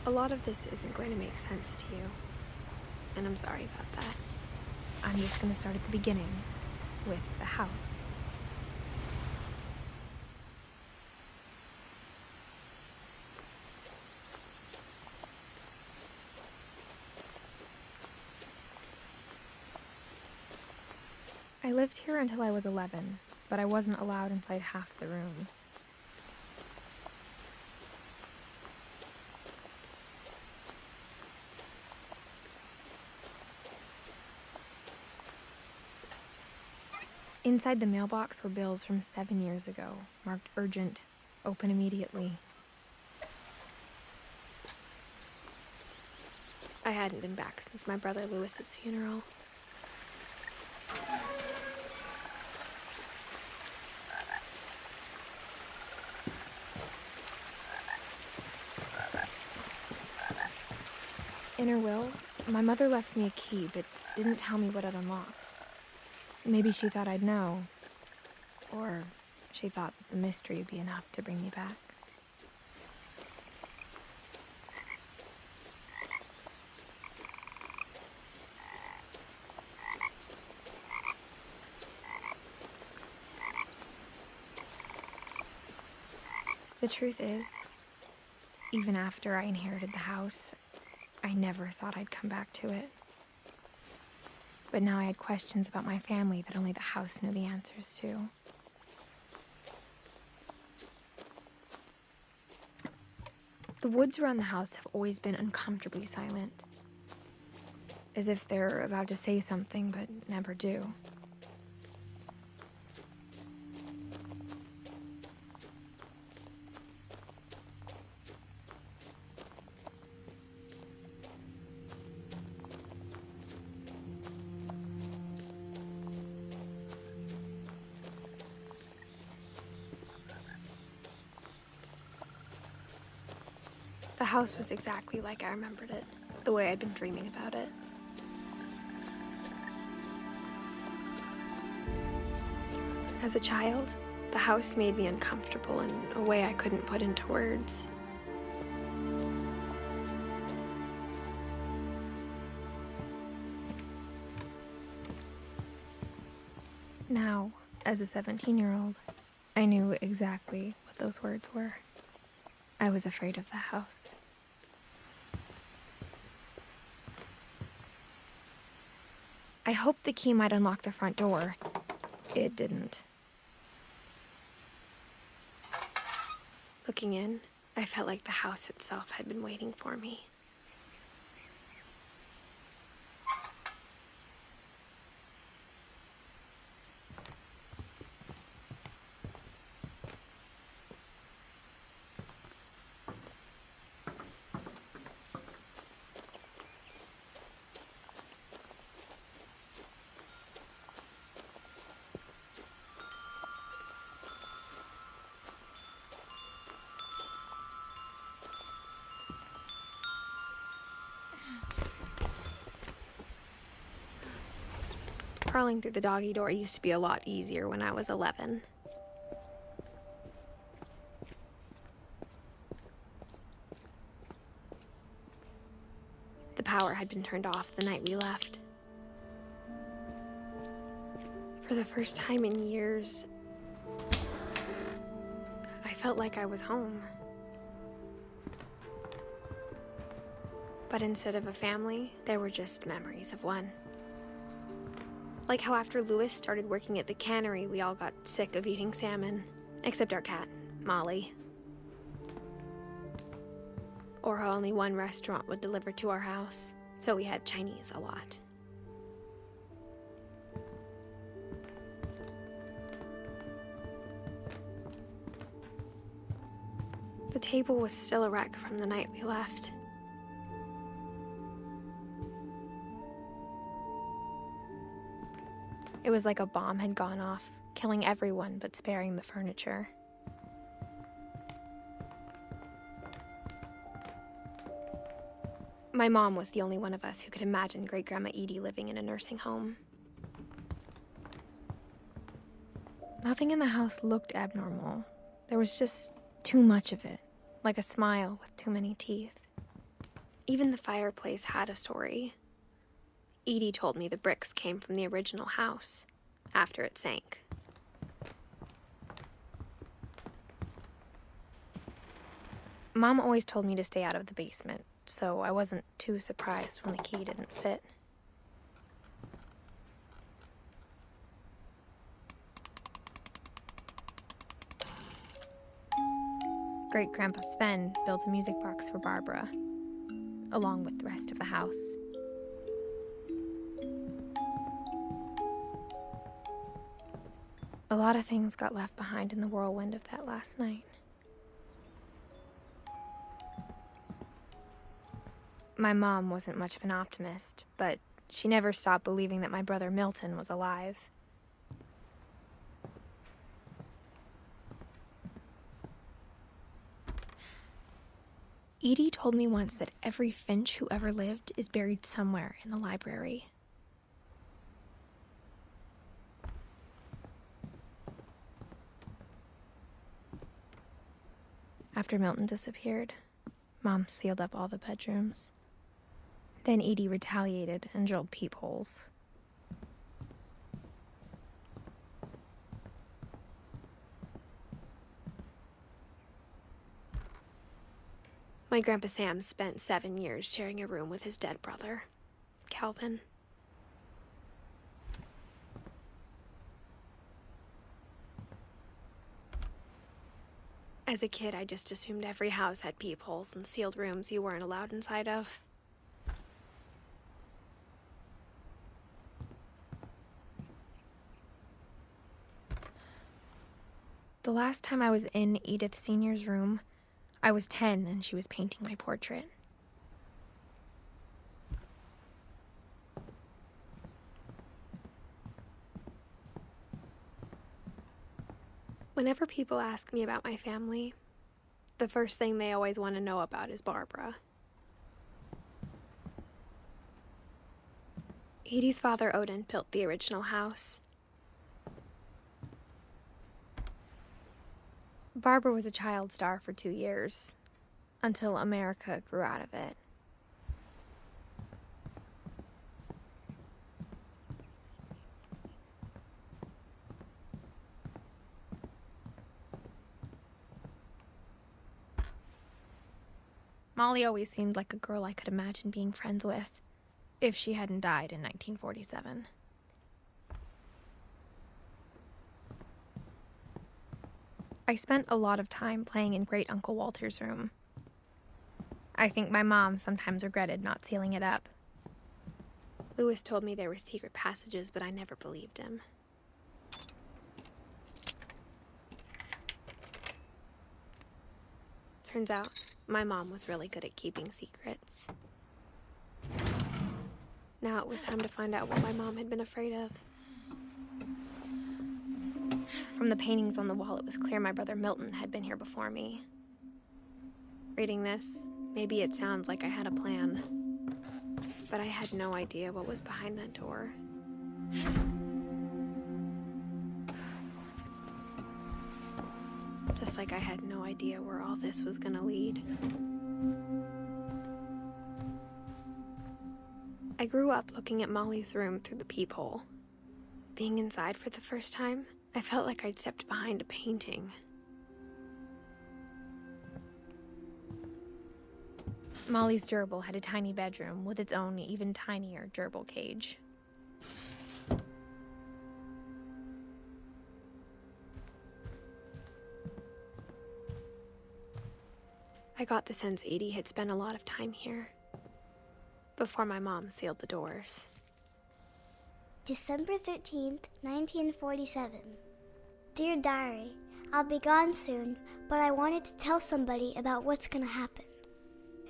A lot of this isn't going to make sense to you, and I'm sorry about that. I'm just going to start at the beginning, with the house. I lived here until I was 11, but I wasn't allowed inside half the rooms. Inside the mailbox were bills from 7 years ago, marked urgent, open immediately. I hadn't been back since my brother Lewis's funeral. In her will, my mother left me a key, but didn't tell me what it unlocked. Maybe she thought I'd know, or she thought that the mystery would be enough to bring me back. The truth is, even after I inherited the house, I never thought I'd come back to it. But now I had questions about my family that only the house knew the answers to. The woods around the house have always been uncomfortably silent, as if they're about to say something but never do. The house was exactly like I remembered it, the way I'd been dreaming about it. As a child, the house made me uncomfortable in a way I couldn't put into words. Now, as a 17-year-old, I knew exactly what those words were. I was afraid of the house. I hoped the key might unlock the front door. It didn't. Looking in, I felt like the house itself had been waiting for me. Crawling through the doggy door used to be a lot easier when I was 11. The power had been turned off the night we left. For the first time in years, I felt like I was home. But instead of a family, there were just memories of one. Like how after Lewis started working at the cannery, we all got sick of eating salmon, except our cat, Molly. Or how only one restaurant would deliver to our house, so we had Chinese a lot. The table was still a wreck from the night we left. It was like a bomb had gone off, killing everyone but sparing the furniture. My mom was the only one of us who could imagine Great-Grandma Edie living in a nursing home. Nothing in the house looked abnormal. There was just too much of it, like a smile with too many teeth. Even the fireplace had a story. Edie told me the bricks came from the original house, after it sank. Mom always told me to stay out of the basement, so I wasn't too surprised when the key didn't fit. Great-Grandpa Sven built a music box for Barbara, along with the rest of the house. A lot of things got left behind in the whirlwind of that last night. My mom wasn't much of an optimist, but she never stopped believing that my brother Milton was alive. Edie told me once that every Finch who ever lived is buried somewhere in the library. After Milton disappeared, Mom sealed up all the bedrooms. Then Edie retaliated and drilled peepholes. My Grandpa Sam spent 7 years sharing a room with his dead brother, Calvin. As a kid, I just assumed every house had peepholes and sealed rooms you weren't allowed inside of. The last time I was in Edith Sr.'s room, I was 10 and she was painting my portrait. Whenever people ask me about my family, the first thing they always want to know about is Barbara. Edie's father, Odin, built the original house. Barbara was a child star for 2 years, until America grew out of it. Molly always seemed like a girl I could imagine being friends with, if she hadn't died in 1947. I spent a lot of time playing in Great Uncle Walter's room. I think my mom sometimes regretted not sealing it up. Lewis told me there were secret passages, but I never believed him. Turns out, my mom was really good at keeping secrets. Now it was time to find out what my mom had been afraid of. From the paintings on the wall, it was clear my brother Milton had been here before me. Reading this, maybe it sounds like I had a plan, but I had no idea what was behind that door. Just like I had no idea where all this was gonna lead. I grew up looking at Molly's room through the peephole. Being inside for the first time, I felt like I'd stepped behind a painting. Molly's gerbil had a tiny bedroom with its own even tinier gerbil cage. I got the sense Edie had spent a lot of time here, before my mom sealed the doors. December 13th, 1947. Dear Diary, I'll be gone soon, but I wanted to tell somebody about what's gonna happen.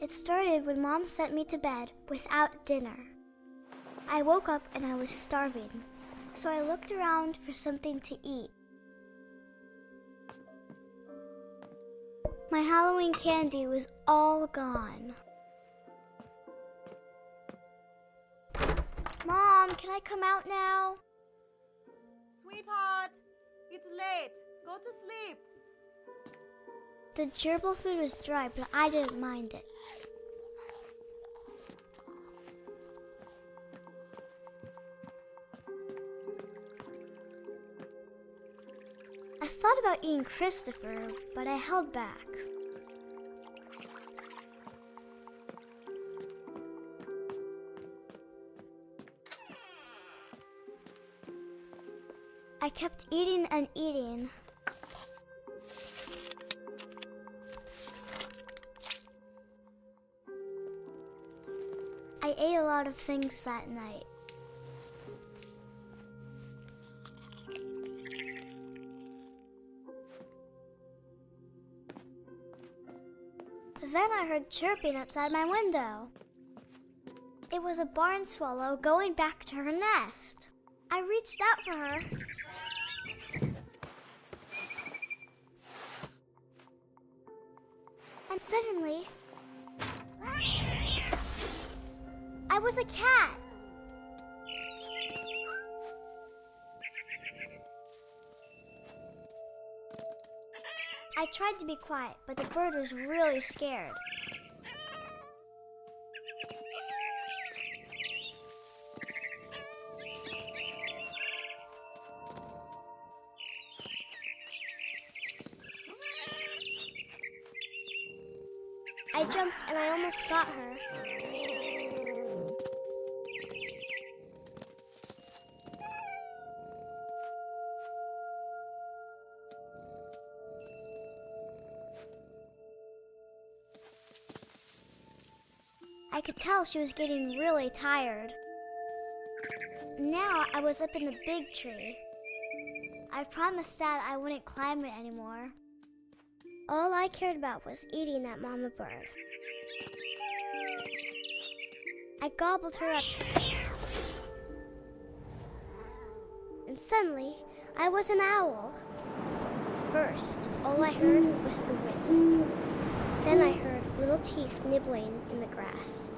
It started when Mom sent me to bed without dinner. I woke up and I was starving, so I looked around for something to eat. My Halloween candy was all gone. Mom, can I come out now? Sweetheart, it's late. Go to sleep. The gerbil food was dry, but I didn't mind it. I thought about eating Christopher, but I held back. I kept eating and eating. I ate a lot of things that night. Then I heard chirping outside my window. It was a barn swallow going back to her nest. I reached out for her. And suddenly, I was a cat. I tried to be quiet, but the bird was really scared. I jumped and I almost got her. I could tell she was getting really tired. Now I was up in the big tree. I promised Dad I wouldn't climb it anymore. All I cared about was eating that mama bird. I gobbled her up. And suddenly, I was an owl. First, all I heard was the wind. Then I heard little teeth nibbling in the grass.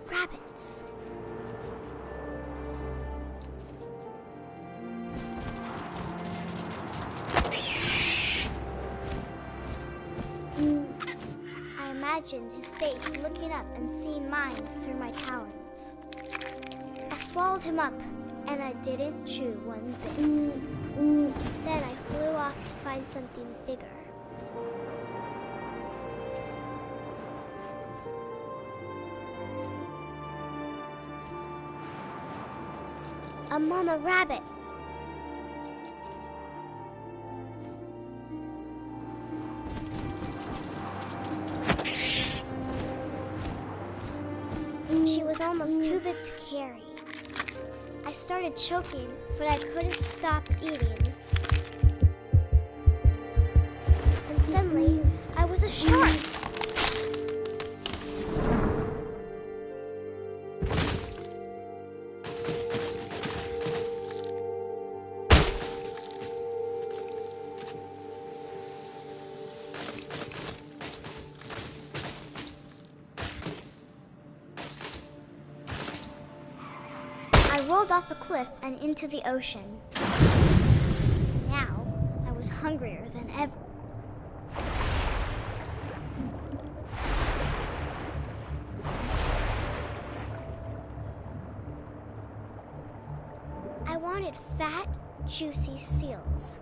Rabbits. I imagined his face looking up and seeing mine through my talons. I swallowed him up, and I didn't chew one bit. Then I flew off to find something bigger. A mama rabbit. She was almost too big to carry. I started choking, but I couldn't stop eating. And suddenly, I was a shark. I rolled off the cliff and into the ocean. Now, I was hungrier than ever. I wanted fat, juicy seals.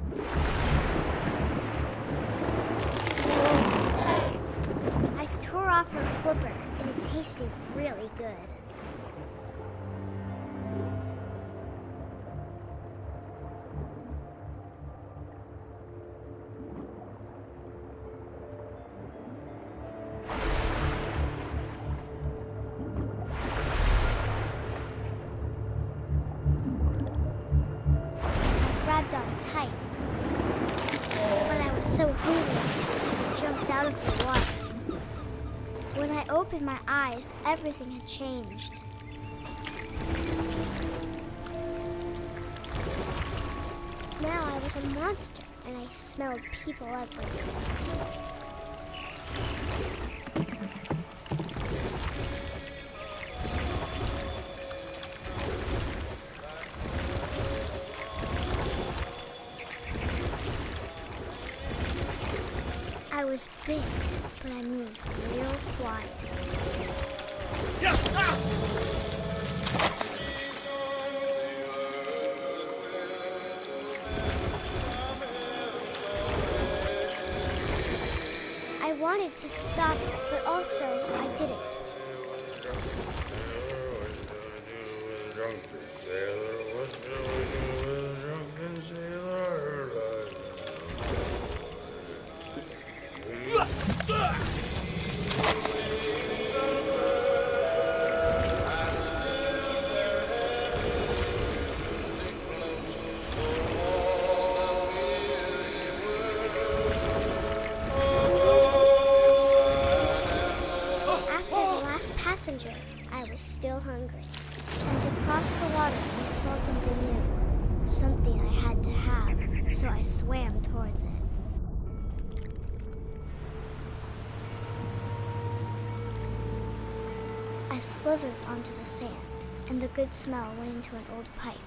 I tore off her flipper, and it tasted really good. Grabbed on tight, but I was so hungry, I jumped out of the water. When I opened my eyes, everything had changed. now I was a monster, and I smelled people everywhere. I was big, but I moved real quiet. I wanted to stop, but also I didn't. Passenger, I was still hungry. And to cross the water, I smelled something new. Something I had to have, so I swam towards it. I slithered onto the sand, and the good smell went into an old pipe.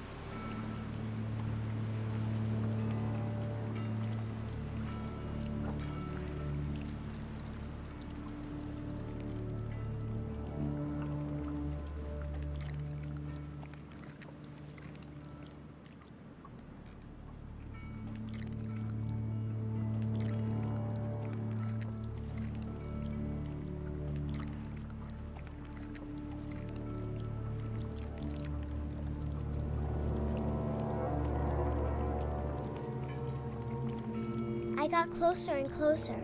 I got closer and closer.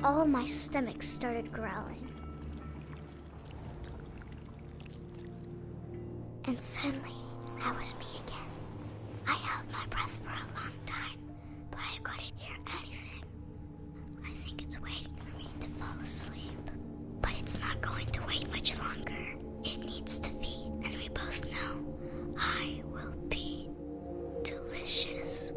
All my stomach started growling. And suddenly, I was me again. I held my breath for a long time, but I couldn't hear anything. I think it's waiting for me to fall asleep. But it's not going to wait much longer. It needs to feed, and we both know I will be delicious.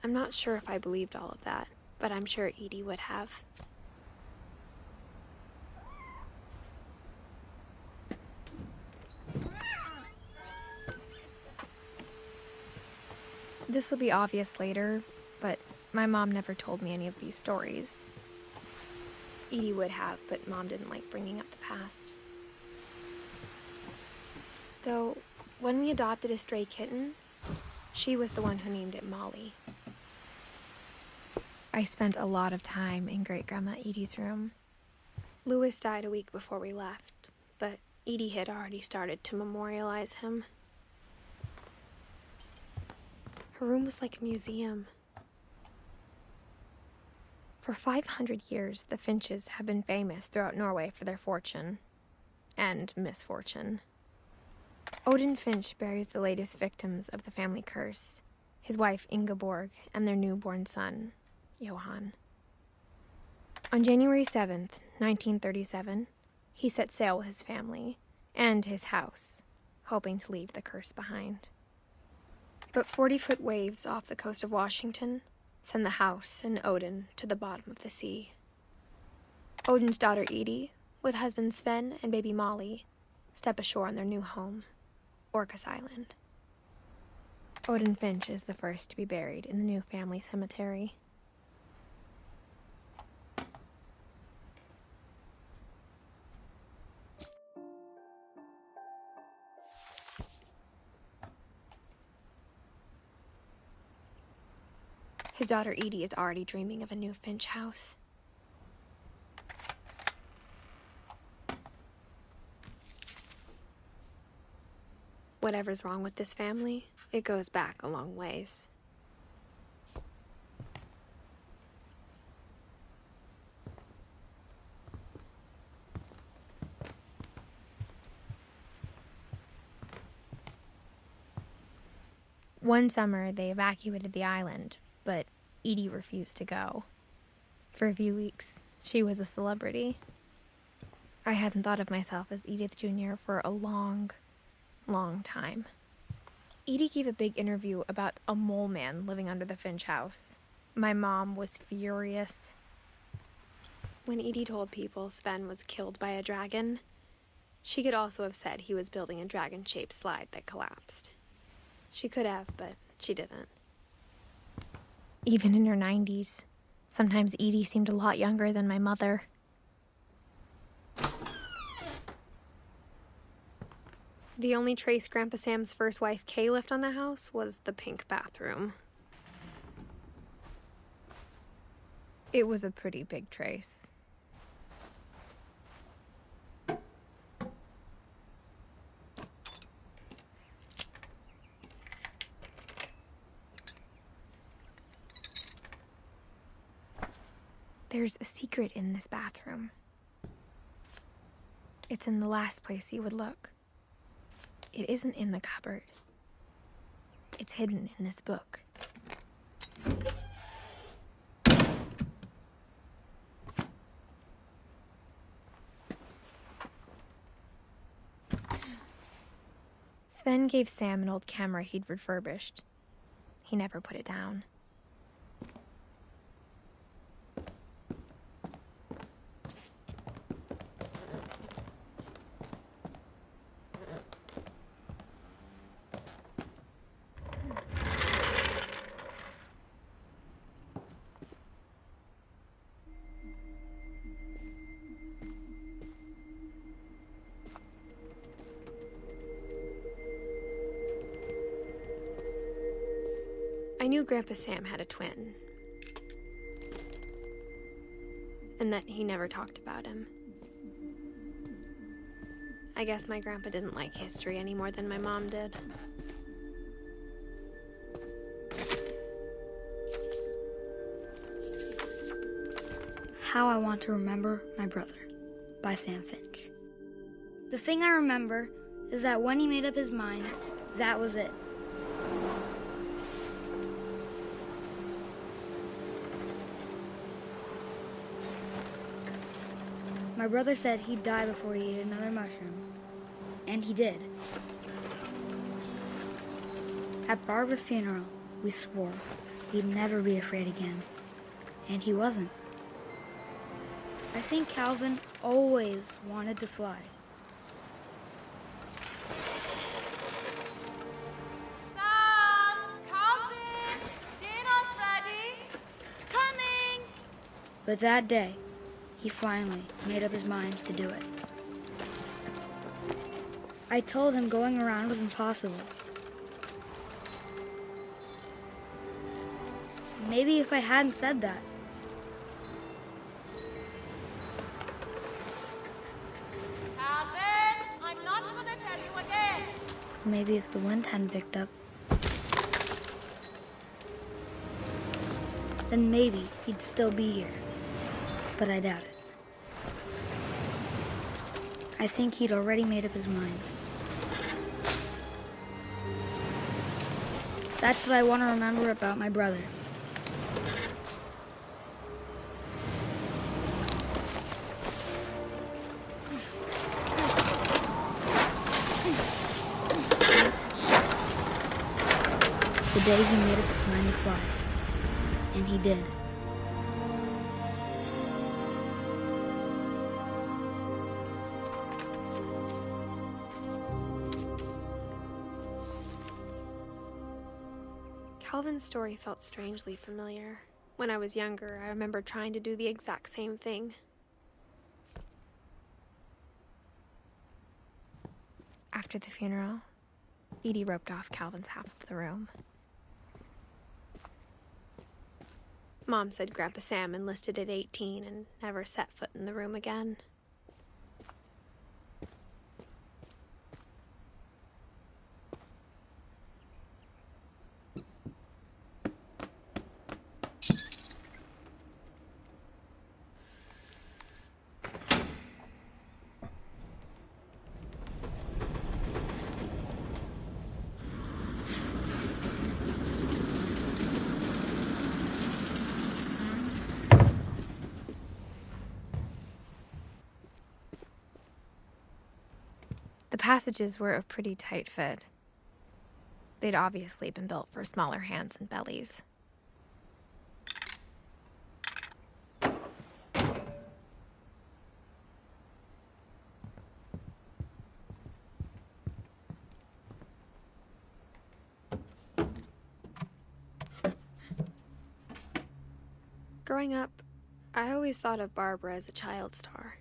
I'm not sure if I believed all of that, but I'm sure Edie would have. This will be obvious later, but my mom never told me any of these stories. Edie would have, but Mom didn't like bringing up the past. Though, when we adopted a stray kitten, she was the one who named it Molly. I spent a lot of time in Great-Grandma Edie's room. Louis died a week before we left, but Edie had already started to memorialize him. Her room was like a museum. For 500 years, the Finches have been famous throughout Norway for their fortune and misfortune. Odin Finch buries the latest victims of the family curse, his wife Ingeborg and their newborn son, Johan. On January 7th, 1937, he set sail with his family and his house, hoping to leave the curse behind. But 40-foot waves off the coast of Washington send the house and Odin to the bottom of the sea. Odin's daughter Edie, with husband Sven and baby Molly, step ashore on their new home, Orcas Island. Odin Finch is the first to be buried in the new family cemetery. His daughter Edie is already dreaming of a new Finch house. Whatever's wrong with this family, it goes back a long ways. One summer, they evacuated the island, but Edie refused to go. For a few weeks, she was a celebrity. I hadn't thought of myself as Edith Jr. for a long, long time. Edie gave a big interview about a mole man living under the Finch house. My mom was furious. When Edie told people Sven was killed by a dragon, she could also have said he was building a dragon-shaped slide that collapsed. She could have, but she didn't. Even in her 90s, sometimes Edie seemed a lot younger than my mother. The only trace Grandpa Sam's first wife, Kay, left on the house was the pink bathroom. It was a pretty big trace. There's a secret in this bathroom. It's in the last place you would look. It isn't in the cupboard. It's hidden in this book. Sven gave Sam an old camera he'd refurbished. He never put it down. I knew Grandpa Sam had a twin, and that he never talked about him. I guess my grandpa didn't like history any more than my mom did. How I Want to Remember My Brother by Sam Finch. The thing I remember is that when he made up his mind, that was it. My brother said he'd die before he ate another mushroom, and he did. At Barbara's funeral, we swore he'd never be afraid again, and he wasn't. I think Calvin always wanted to fly. Sam! Calvin! Dinner's ready! Coming! But that day, he finally made up his mind to do it. I told him going around was impossible. Maybe if I hadn't said that, Calvin! I'm not gonna tell you again! maybe if the wind hadn't picked up, then maybe he'd still be here. But I doubt it. I think he'd already made up his mind. That's what I want to remember about my brother. The day he made up his mind to fly. And he did. Calvin's story felt strangely familiar. When I was younger, I remember trying to do the exact same thing. After the funeral, Edie roped off Calvin's half of the room. Mom said Grandpa Sam enlisted at 18 and never set foot in the room again. The passages were a pretty tight fit. They'd obviously been built for smaller hands and bellies. Growing up, I always thought of Barbara as a child star.